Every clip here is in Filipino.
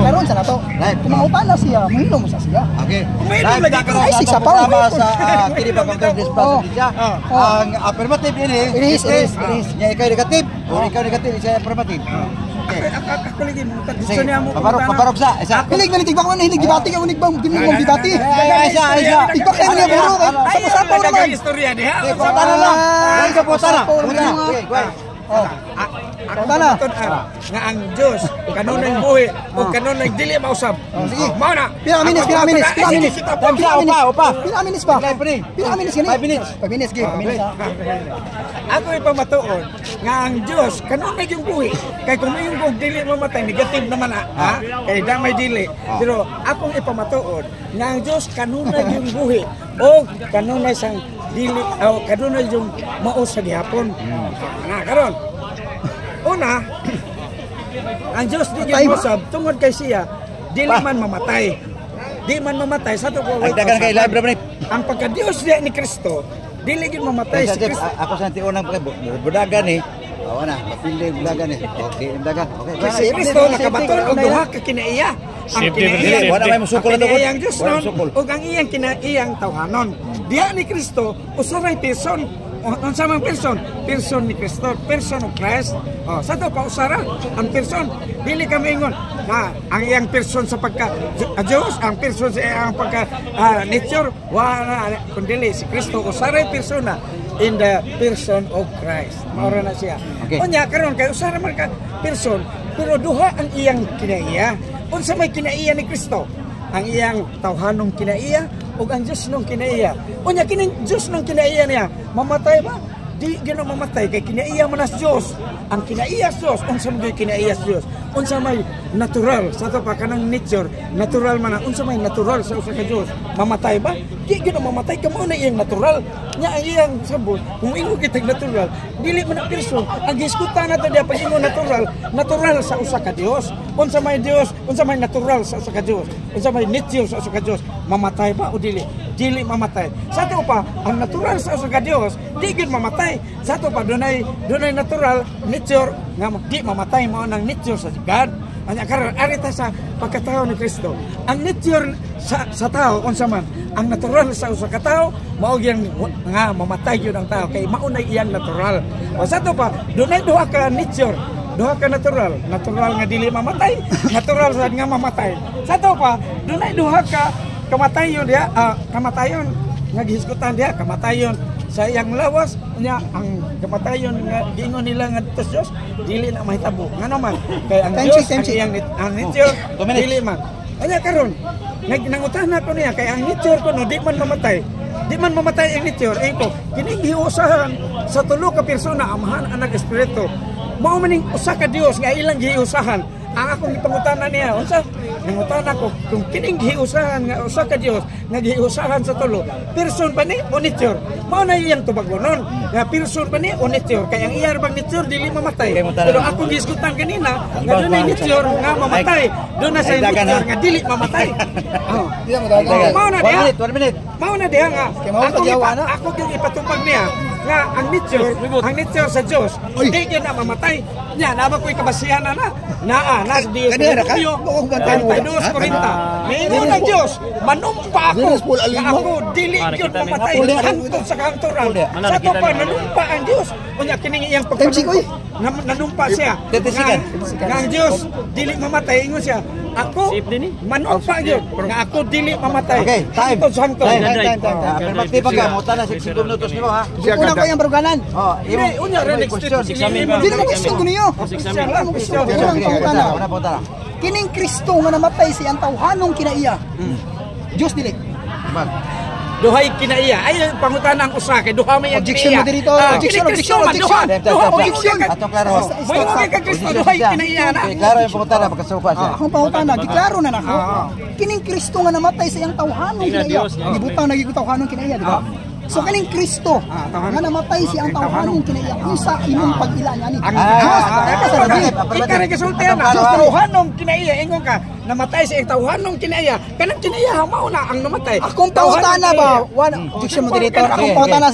karon sa nato. Kumautan na siya, muhinom sa siya. Okay. Uminom lagi ko. Ay, si Sapaw. Sa kini ba conference siya. Ang affirmative ini. It is. Nya ikaw negative. O ikaw negative siya affirmative. Ako lagi mo. Gusto niya mo. Paparok sa. Isa. Hilig ba nitig ba ko hilig gibati ka unig bang ginimong gibati. Isa. Ikaw kay niya buro. Sa sapaw naman. Istorya diha. Putana lang. Ay ka putana. Okay, go. Ako na nga ang Diyos kanunay buhi o kanunay dili mausab. Sige. Mao na. Pila minutes pa. Pila minutes gani? 5 minutes gid. Ako ipamatuon nga ang Diyos kanunay yung buhi. Kay kung mayong kung dili mamatay negative naman ha. Kay damay dili. Pero akong ipamatuon nga ang Diyos kanunay yung buhi o kanunay sang dili o kanunay yung mao sa gihapon. Na karon. Una, ang Diyos di ginusab tungod kay siya dili man mamatay. Di man mamatay sa to ko. Dagan kay live ni. Ang pagka-Dios diya ni Kristo, dili gid mamatay si Kristo. Ako sa tiunang budagan ni. Awa na, mapili budagan ni. Okay, dagan. Okay. Kasi Kristo nakabaton og duha ka kinaiya. Ang kinaiya wala may musukol na to. Ang Diyos nun ug ang iyang kinaiyang tawhanon. Diya ni Kristo usaray person. Unsa man person ni Kristo, person of Christ. Sa to pausara ang person dili kami ingon na ang iyang person sa pagka Diyos, ang person sa iyang pagka nature wala kundi si Kristo usaray persona in the person of Christ. Maura na siya. Unya karon kay usara man ka person pero duha ang iyang kinaiya. Unsa may kinaiya ni Kristo? Ang iyang tawhanong kinaiya ug ang Diyos nung kinaiya. Unya kining Diyos nung kinaiya niya, mamatay ba? Di gino mamatay kay kinaiya man as Diyos. Ang kinaiya sa Diyos, unsa may kinaiya sa Diyos? Unsa may natural sa to pa kanang nature, natural man unsa may natural sa usa ka Diyos. Mamatay ba? Di gino mamatay kamo na iyang natural. Nya ang iyang sabot, kung ingo kitag natural, dili man ang person. Ang giskutan nato diya pag ingo natural sa usa ka Dios. Unsa may Dios, unsa may natural sa usa ka Dios. Unsa may nature sa usa ka Dios. Mamatay ba o dili? Dili mamatay. Sa to pa, ang natural sa usa ka Dios, di gid mamatay. Sa to pa dunay natural nature nga di mamatay mo nang nature sa God. Anya karon arita sa pagkatao ni Kristo. Ang nature sa tao unsa man, ang natural sa usa ka tao mao gyang nga mamatay gyud ang tao kay mao na iyang natural. O sa to pa, dunay duha ka nature, duha ka natural nga dili mamatay, natural sad nga mamatay. Sa to pa, dunay duha ka kamatayon dia, kamatayon nga gihisgutan dia, kamatayon sa iyang lawas nya ang kamatayon nga giingon nila nga tos Dios dili na mahitabo nga naman kay ang Dios ang iyang nature dili man anya karon nangutan ko niya kay ang nature ko no di man mamatay ang nature ko kining giusahan sa tulo ka persona amahan anak espiritu mao maning usa ka Dios nga ilang giusahan ang akong ipangutanan niya unsa nangutana ko kung kining giusahan nga usa ka Dios nga giusahan sa tulo person ba ni o nature mao na iyang tubagonon nga person ba ni o nature kay ang iyang bang nature dili mamatay pero akong gisgutan kanina nga dunay nature nga mamatay do na sa nature nga dili mamatay mao na diha 1 minute mao na diha nga ako gyud ipatupag niya nga ang nature sa Dios di gyud na mamatay nya na ba koy kabasihan na na Dios Dios 22:40 mingon ang Diyos manumpa ako nga ako dili yun mamatay hangtod sa kantoran sa to pa nanumpa ang Diyos unya kining iyang pagpanumpa nanumpa siya nga ang Diyos dili mamatay ingon siya ako manumpa yun nga ako dili mamatay hangtod sa hangtod perspektif ka mo tana 6 minutos nimo ha una ko yung baruganan unya rin extension dili mo gusto ko niyo kining Kristo nga namatay siyang tawhanong kinaiya. Diyos dili. Duhay kinaiya. Ay pangutana ang usa kay duha may objection mo dito. Objection. Atong klaro. May mga ka Kristo duhay kinaiya na. Klaro yung pangutana pagkasupa siya. Ang pangutana giklaro na nako. Kining Kristo nga namatay siyang tawhanong kinaiya. Gibutang naging tawhanong kinaiya, di ba? So kaning Kristo nga namatay siyang tawhanong kinaiya unsa imong pag-ila ani Diyos ika rin kasultihan na tawhanong kinaiya ingon ka namatay sa iyang tawhanong kinaiya. Kanang kinaiya mao na ang namatay. Akong pangutana ba? Objection moderator. Akong pangutana.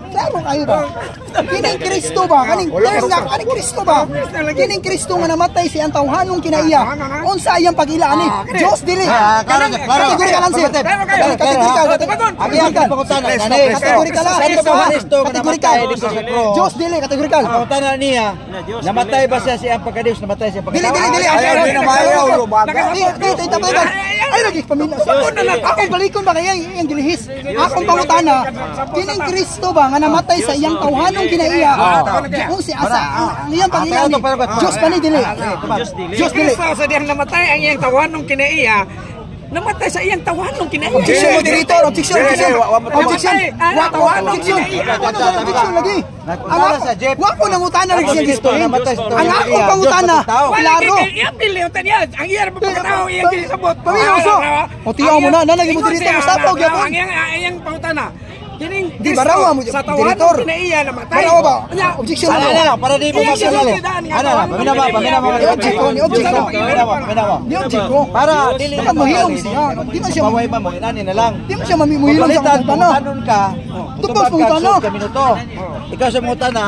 Klaro kayo ba? Kining Kristo ba? Kaning clear na kaning Kristo ba? Kining Kristo nga namatay sa iyang tawhanong kinaiya. Unsa iyang pag-ila ani? Diyos dili. Kategori ka lang sir. Kategori ka lang. Diyos dili, kategorikal. Pangutana niya, namatay ba siya siyang pagkadiyos? Namatay siya pagkadiyos? Dili. Ay, lagi pamilya. Akong balikon ba kaya yung gilihis? Akong pangutana, kining Kristo ba nga namatay sa iyang tawhanong kinaiya? Kung si asa, ang iyang pangilani, Diyos pa ni dili. Diyos dili. Kristo sa diyang namatay ang iyang tawhanong kinaiya, namatay sa iyang tawhanong kinaiya. Objection moderator, objection lagi. Wa ko nang utana lagi siya Kristo. Ang akong pangutana, klaro. Ang iyang pagkatao, iyang ginisabot. Paminuso. O tiyaw mo na, nanagi moderator mo sapaw gyapon. Ang iyang pangutana. Kining Di barawa mo sa moderator. tawhanong kinaiya namatay. Barawa ba? Objection mo. Para di mo magsalali. Paminawa. Ni object ko. Para dili Dapat mahilom siya. Di man siya maway ba mo inani na lang. Di man siya mamimulong sa Pagpalitan, pangutana. pangutanon ka. Tupos pangutana. Ka minuto. Ikaw sa pangutana,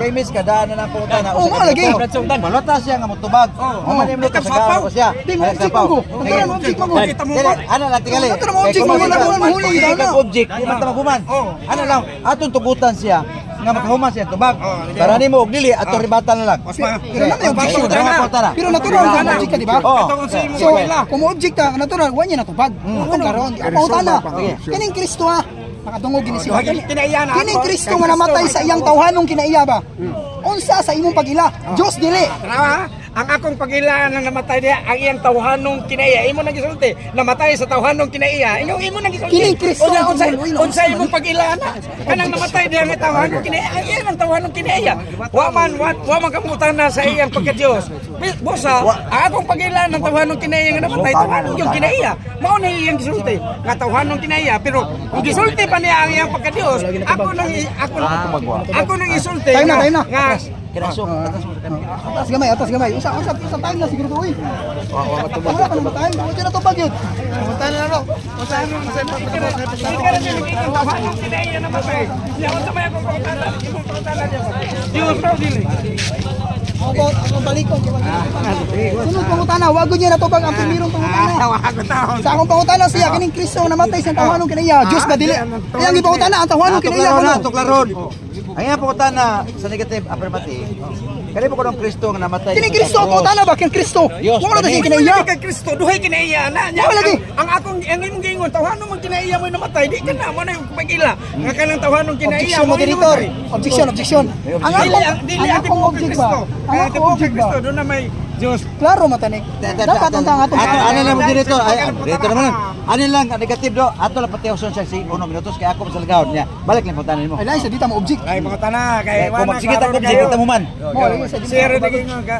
premise ka daan na ng pangutana. Oo, nga lagi. Balota siya nga motubag. Mamani mo ka sa gawa ko siya. Di mo object mo. Natural mo object mo. Ano lang tingali. Natural mo object mo. Wala mo mahuli na. Object, di man tamaguman. Ano lang, atong tugutan siya nga makahuman siya tubag. Para nimo og dili ato ribatan na lang. Pero na may objection. Pero natural ka na object ka, di ba? So, kung object ka, natural, wala niya natubag. Akong karon, akong utana. Kining Kristo ha, nakadungog ginisiwa. Kining Kristo nga namatay sa iyang tawhanong kinaiya ba? Unsa sa imong pag-ila? Diyos dili. Tanawa, ang akong pag-ilaan na namatay diya, ang iyang tawhanong kinaiya. Imo nang gisulti, namatay sa tawhanong kinaiya. Imo nang gisulti. Kining Kristo unsa imong pag-ilaan na? Kanang namatay diya nga tawhanong kinaiya. Ang iyang tawhanong kinaiya. Wa man kamutan na sa iyang pagka-Dios. Busa, ang akong pag-ilaan ng tawhanong kinaiya nga namatay, tawhanong yung kinaiya. Mao na iyang gisulti, nga tawhanong kinaiya. Pero kung gisulti pa niya ang iyang pagka-Dios, ako nang isulti. Time na. Nga Kinaso. Atas gamay. Usa time na siguro to. Wala pa naman time. Wala na to bagyod. Punta na ro. Ako balikon. Sunod pangutana, wag niya na to pag ang primerong pangutana. Sa akong pangutana siya kining Kristo namatay sa tawhanong kinaiya. Diyos ba dili? Kaya ang pangutana ang tawhanong kinaiya. Tuklaron. Ang pangutana sa negative affirmative. Kani po ko ng Kristo nga namatay. Kining Kristo ang pangutana ba kin Kristo? Wala na siya kinaiya. Kay Kristo duhay kinaiya na. Ang akong imong gingon tawhanon man kinaiya mo namatay, di ka na mo na yung pag-ila. Nga kanang tawhanon kinaiya mo moderator. Objection. Ang akong object ba? Ang akong object ba? Kristo do na may Diyos. Klaro matanik. Dapat ang atong ano lang mo dito? Dito naman. Ano lang negative do? Ato lang pati uson siya si 1 minutos kay ako sa lagaw niya. Balik lang putanan nimo. Ay lang sa dita mo object. Ay mga tana kay kung magsigit ang object kita mo man. Sir gingon ka.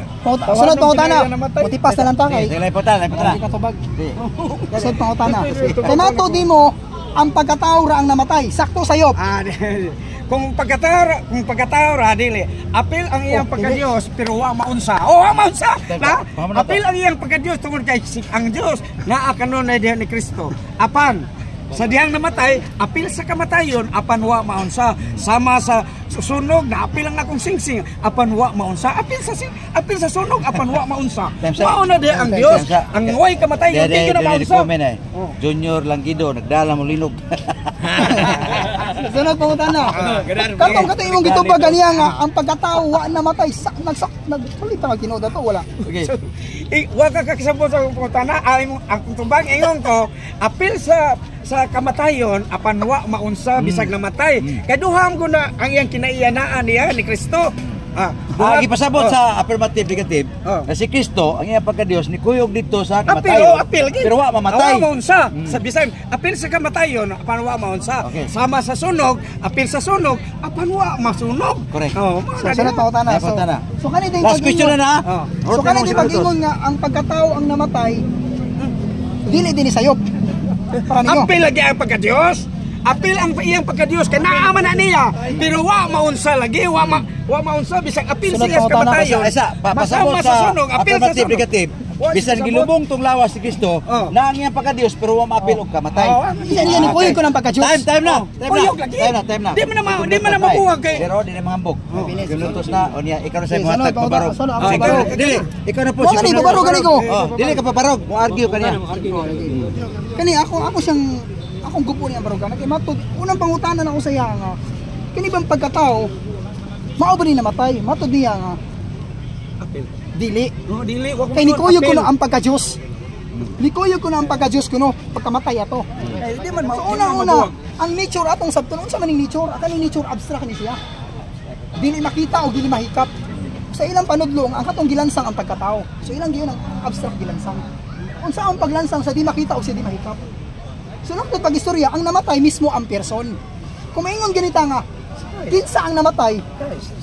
Sunod pangutana. Mutipas na lang ta kay. Sige, putana. Hindi ka tubag. Sunod pangutana. Kay nato di mo ang pagkatao ra ang namatay. Sakto sayop. Kung pagkatao ra dili apil ang iyang pagka-Dios pero wa maunsa. Wa maunsa. Na apil ang iyang pagka-Dios tungod kay ang Dios naa kanunay diha ni Kristo. Apan sa dihang namatay, apil sa kamatayon, apan wa maunsa. Sama sa sunog, na apil ang akong singsing, apan wa maunsa. Apil sa sunog, apan wa maunsa. Mauna di ang Dios, ang way kamatayon, di ko na maunsa. Junior Langgido, nagdala mo linog. Sunod pangutana. Katong imong gitubag ganiya nga ang pagkatao wa namatay. Nagpalit ang kinoda to wala. Okay. Wa ka kakisabot sa pangutana, ang tubag ingon ko, apil sa kamatayon apan wa maunsa bisag namatay. Kay duham ko na ang iyang kinaiyanaan niya ni Kristo. Gipasabot sa affirmative negative na si Kristo ang iyang pagka-Dios ni kuyog dito sa kamatayon. Apil pero wa mamatay. Wa maunsa. Sa bisag apil sa kamatayon apan wa maunsa. Sama sa sunog, apil sa sunog apan wa masunog. Correct. So sunod pangutana. So kani din last question na. So kani din pag-ingon nga ang pagkatao ang namatay dili din sayop. Apil lagi ang pagka-Dios. Apil ang iyang pagka-Dios kay naaman na niya. Pero wa maunsa lagi, wa maunsa bisag apil siya sa kamatayon. Pasabot sa affirmative negative. bisan gilubong tong lawas si Kristo, na ang iyang pagka-Dios pero wa maapil og kamatay. Yan ni kuyog ko ng pagka-Diyos. Time na. Time na. Di man na mabuwag kay. Pero di na mangambog. Ginutos na o niya ikaw na sa Sunod, mga pabarog. Dili, ikaw na po Mo gani pabarog gani ko. Dili ka pabarog, mo argue kaniya. Kani ako siyang akong gupo niya barugan. Kay matud unang pangutanan ako sa iya nga. Kini bang pagkatao mao ba ni namatay? Matud niya nga. Dili. Dili Kay ni kuyog ko na ang pagka-Diyos. Ni kuyog ko na ang pagka-Diyos kuno pagkamatay ato. Di man So una ang nature atong sabton unsa man ning nature? Akang nature abstract ni siya. Dili makita o dili mahikap. Sa ilang panudlong ang katong gilansang ang pagkatao. So ilang giyon ang abstract gilansang. Unsa ang paglansang sa di makita o sa di mahikap? So nung pag-istorya ang namatay mismo ang person. Kung maingon ganita nga kinsa ang namatay?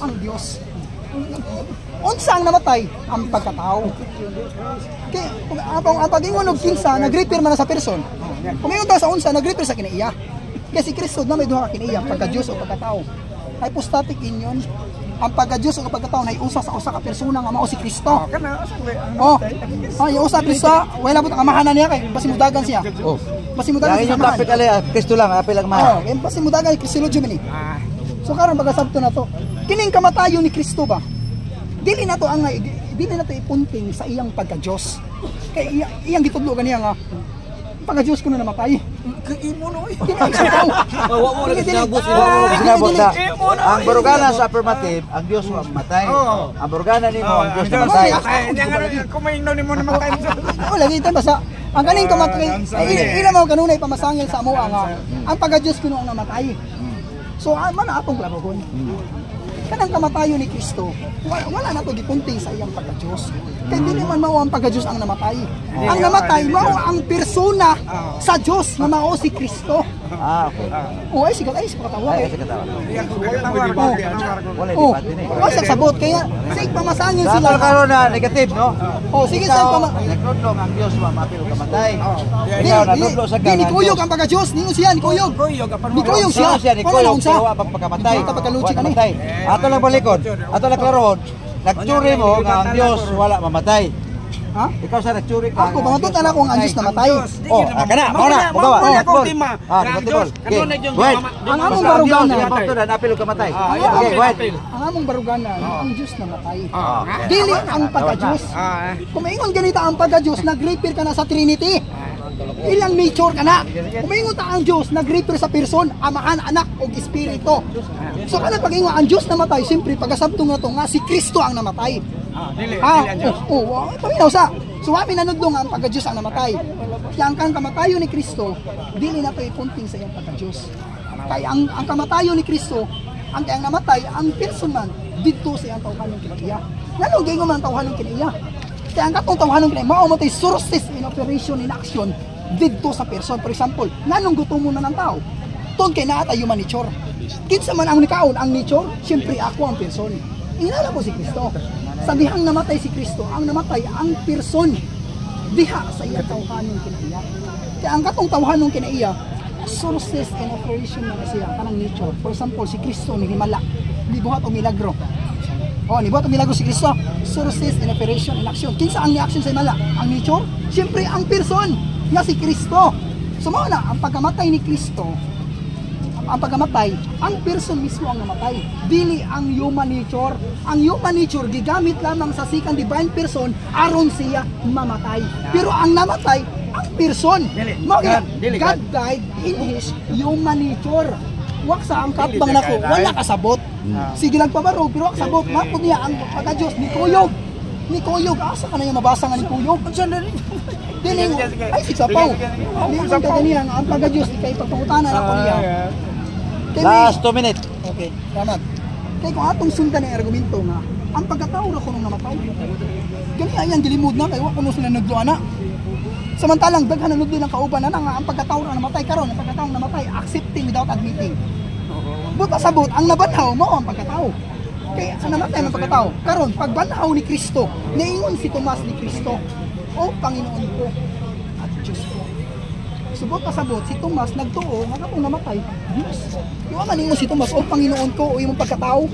Ang Dios. Unsa ang namatay? Ang pagkatao. Kay ang pag-ingon og kinsa nag-refer man sa person. Kung ingon ta sa unsa nag-refer sa kinaiya. Kasi Kristo na may duha ka kinaiya, pagka-Dios o pagkatao. Hypostatic union. Ang pagka-Dios o pagkatao na usa sa usa ka persona nga mao si Kristo. Yung usa Kristo, wala butang amahanan niya kay basimudagan siya. Basimudagan Yang siya. yung topic ali Kristo lang, apil lang ma. Basimudagan Kristology man ni. So karon pagkasabto na to, kining kamatayon ni Kristo ba? Dili na to ipunting sa iyang pagka-Diyos. Kay iyang gitudlo ganiya nga pagka-Diyos ko na namatay. Imo no. Wa mo lagi sinabot na. Ang barugana sa affirmative, ang Dios wa mamatay. Ang barugana nimo ang Dios namatay. Kumain nimo namatay. O lagi tayo basta ang kaning kamatay ila mo kanunay pamasangil sa amo ang pagka-Diyos ko ang namatay. So man atong labogon. Kanang kamatayon ni Kristo, wala na to gipunting sa iyang pagka-Diyos. Kaya hindi naman mao ang pagka-Diyos ang namatay. Ang namatay mao ang persona sa Diyos na mao si Kristo. Okay. O ay sige katawa. Ay, kasi katawa. Wala Oh, debate ni. o sa sabot kaya sig pamasangil Sila sila. karon na negative, no? Oh, sige sa Nagtudlong ang Dios wa maapil og kamatay. Ikaw natudlo sa Ni kuyog ang pagka-Diyos, ningon siya ni kuyog. Ni kuyog siya. Ni kuyog siya wa pagkamatay. Pagkamatay. Ato lang balikod. Ato lang klaron. Nagturi mo nga ang Dios wala mamatay. Ha? Ikaw sa nagturi ka. Ako pangatot na ako ang Diyos namatay. Oh, kana, kana. Mugawa. Debatable. Wait. Ang among barugana. Ito na napil og kamatay. Okay, wait. Ang among barugana, ang Diyos namatay. Dili ang pagka-Diyos. Kung maingon ganita ang pagka-Diyos, nag-refer ka na sa Trinity. Ilang nature ka na. Kung maingon ta ang Diyos, nag-refer sa person, amahan, anak, o espiritu. So kana pag-ingon ang Diyos namatay, siyempre pagkasabtong na to nga si Kristo ang namatay. Paminaw sa. So wami nanudlong ang pagka-Diyos ang namatay. Kaya ang kamatayon ni Kristo, dili na to ipunting sa iyang pagka-Diyos. Kaya ang kamatayon ni Kristo, ang namatay, ang person man, dito sa iyang tawhanong kinaiya. Nanong gingon man ang tawhanong kinaiya. Kaya ang katong tawhanong kinaiya, mao mo tay sources in operation in action dito sa person. For example, nanong gutom mo na ng tao? Ton kay naata human nature. Kinsa man ang nikaon ang nature, siyempre ako ang person. Ingala ko si Kristo. Sa dihang namatay si Kristo, ang namatay ang person diha sa iyang tawhanong kinaiya. Kaya ang katong tawhanong kinaiya, sources and operation na siya kanang nature. For example, si Kristo ni himala, nibuhat o milagro. Nibuhat o milagro si Kristo, sources and operation and action. Kinsa ang ni-action sa himala? Ang nature? Siyempre ang person nga si Kristo. So mao na ang pagkamatay ni Kristo. Ang pagkamatay, ang person mismo ang namatay. Dili ang human nature. Ang human nature gigamit lamang sa second divine person aron siya mamatay. Pero ang namatay, ang person. God died in His human nature. Wak sa ang katbang nako, wala kasabot. Sige lang pabaro, pero wak sabot. Mapod niya ang pagka-Diyos ni Kuyog. Ni Kuyog, asa ka na yung mabasa nga ni Kuyog? Dining, ay sigsapaw. Hindi ko kaya ang pagka-Diyos, ikay pagpangutanan ako niya. Last 2 minutes. Okay, salamat. Kaya kung atong sundan ang argumento nga, ang pagkatao ra ko nung namatay. Kani ayang gilimod na kay wa kuno sila nagduan na. Samantalang daghan nang ng kauban na nga ang pagkatao ra namatay karon, ang pagkatao namatay accepting without admitting. Buta sabot ang nabanhaw mo ang pagkatao. Kaya ang namatay ang pagkatao. Karon pagbanhaw ni Kristo, niingon si Tomas ni Kristo, "O Panginoon ko at Diyos ko." Subot pasabot si Tomas nagtuo nga kung namatay Diyos. Di man ningon si Tomas, "O Panginoon ko," o imong pagkatao.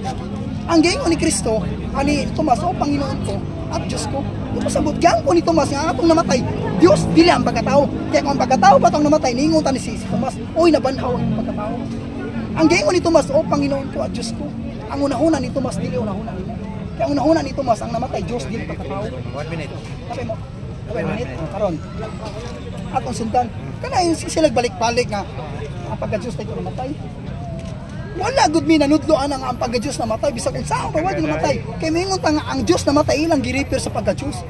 Ang giingon ni Kristo ani Tomas, "O Panginoon ko," at Diyos ko. Ito sabot gang ko ni Tomas nga atong namatay. Diyos dili ang pagkatao. Kaya kung ang pagkatao ba itong namatay, ningon ta ni si Tomas, oy nabanhaw ang pagkatao. Ang gayon ni Tomas, o Panginoon ko at Diyos ko. Ang una-una ni Tomas, dili una-una ni. Kaya ang una-una ni Tomas, ang namatay, Diyos dili pagkatao. 1 minute. Sabi mo, 1 minute, karon. Atong sundan. Kana yung sila balik-balik nga ang pagka-Diyos tayo namatay. Wala gud mi nanudloan ang pagka-Diyos namatay bisag kung saan pa wala namatay. Kay mingon ta nga ang Diyos namatay ilang gi-refer sa pagka-Diyos.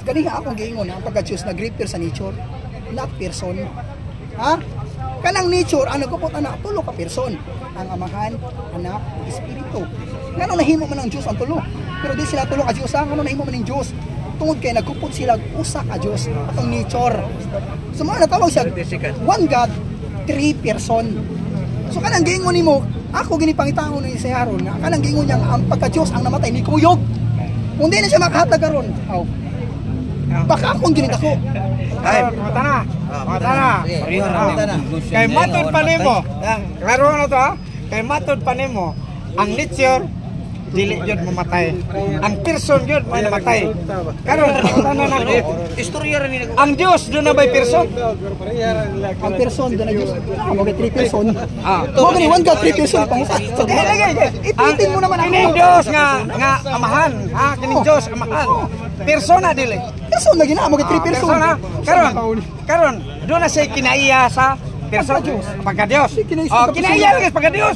Gani nga akong giingon ang pagka-Diyos nag-refer sa nature, not person. Ha? Kanang nature ang nagkupot ana tulo ka person, ang Amahan, Anak, Espiritu. Ngano nahimo man ang Diyos ang tulo. Pero di sila tulo ka Diyos, ngano nahimo man ang Diyos. Tungod kay nagkupot sila usa ka Diyos atong nature. So mga natawag siya one God, three person. So kanang giingon nimo, ako gini pangitaon ni si Aaron nga kanang giingon niya ang pagka-Diyos ang namatay ni kuyog. Kung di na siya makahatag karon, aw. Baka akong ginitako. Ay, mata na. Mata na. Kay matod pa nimo. Klaro na to ha. Kay matod pa nimo, ang nature dili jud mamatay. Ang person jud may namatay. Karon tanan nako. Istorya ra ni ang Dios do na bay person. Ang person do na Dios. Mo ga three person. Mo gani one God three person pang sa. Ipitin mo naman ang kining Dios nga Amahan. Ha, kining Dios Amahan. Persona dili. Person na gina mo ga three person. Karon do na say kinaiya sa person pagka Dios. Kinaiya pagka Dios.